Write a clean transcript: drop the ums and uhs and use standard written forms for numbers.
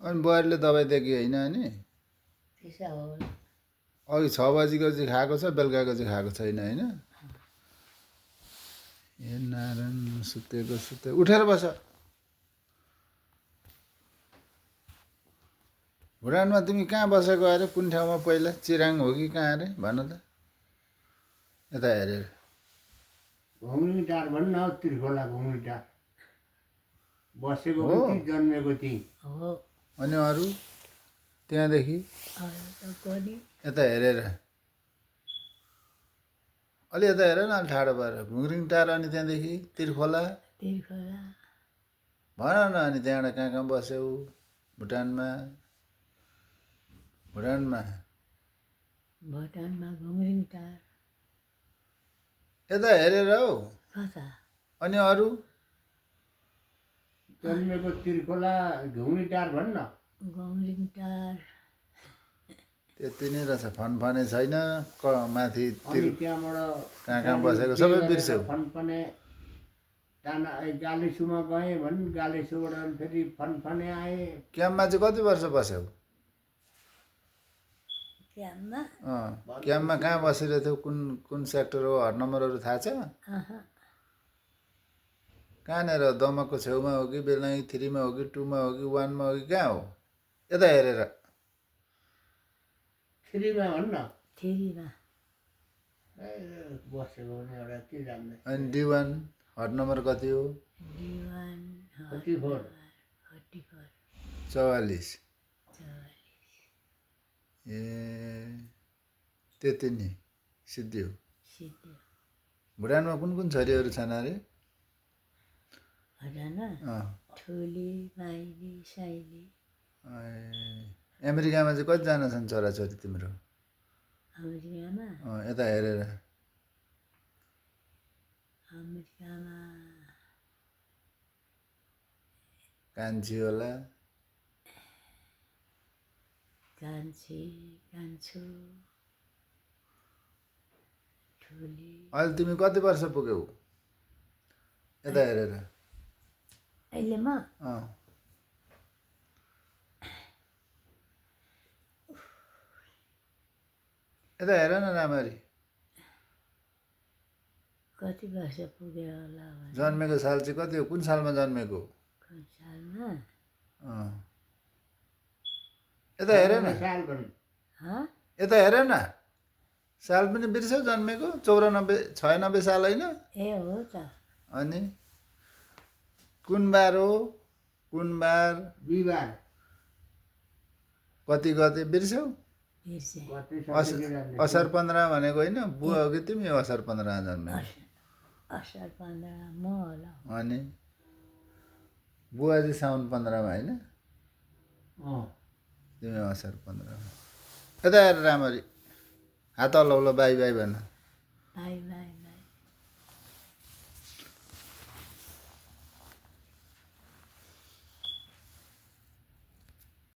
अनि बुहारीले दबाई दिएको होइन अनि त्यसो हो अघि 6 बजीको चाहिँ खाएको छ बेलुकाको चाहिँ खाएको छैन होइन ए नारायण सुतेको सुते उठेर बस भुटानमा तिमी कहाँ बसेको अरे कुन ठाउँमा पहिला चिराङ हो कि कहाँ अरे भन त यता हेरेर घुम्ने टार भन्न त्रिखोला घुम्ने टार बसेको हो? पनि जन्मेको थिएँ हो अनि अरू त्यहाँदेखि अरू त कोनी यता हेरेर अलि यता हेर न अलि ठाडो भएर घुङ्रिङ टार अनि त्यहाँदेखि तिरखोला तिर्खोला भन न अनि त्यहाँबाट कहाँ कहाँ बस्यौ भुटानमा भुटानमा भुटानमा घुम्रिङ टार यता हेरेर हौ कता अनि अरू जन्मेको त्रिखोला घुम्ने टार भन्न घुम्रिङ टार त्यति नै रहेछ फनफने छैन माथि अनि त्यहाँबाट कहाँ कहाँ बसेको सबै बिर्स्यौ फनफने टाना गालेसुमा गएँ भन् गालेसुबाट अनि फेरि फनफने आएँ क्याम्पमा चाहिँ कति वर्ष बस्यौ क्याम्पमा क्याम्पमा कहाँ बसिरहेको थियौ कुन कुन सेक्टर हो हट नम्बरहरू थाहा छ कहाँनिर दमकको छेउमा हो कि बेलायी 3 मा हो कि 2 मा हो कि 1 मा हो कि कहाँ हो यता हेरेर थ्रीमा भन्न थिरीमा बसेको भने एउटा के जान्ने अनि D1 हट नम्बर कति हो D1 44 44 ए त्यति नि सिद्धि हो सिद्धि भुटानमा कुन कुन छोरीहरू छन् अरे भुटानमा ठुली माइली साइली अमेरिकामा चाहिँ कतिजना छन् छोराछोरी तिम्रो अमेरिकामा यता हेरेर अमेरिकामा कान्छी होला कान्छी कान्छु ठुली अहिले तिमी कति वर्ष पुग्यौ यता हेरेर अहिले म यता हेर न राम्ररी कति वर्ष पुग्यो होला भने जन्मेको साल चाहिँ कति हो कुन सालमा जन्मेको कुन सालमा यता हेर न साल भन् यता हेर न साल पनि बिर्स्यौ जन्मेको 96 साल होइन ए हो त अनि कुन बार हो कुन बार बिहिबार कति गते बिर्स्यौ बिर्से असार 15 भनेको होइन बुवा हो कि तिमी असार 15 जन्मेको असार 15 म होला अनि बुवा चाहिँ साउन 15 मा होइन तिमी असार 15 मा यता हेर राम्ररी हात हल्लाउला बाई बाई भन बाई बाई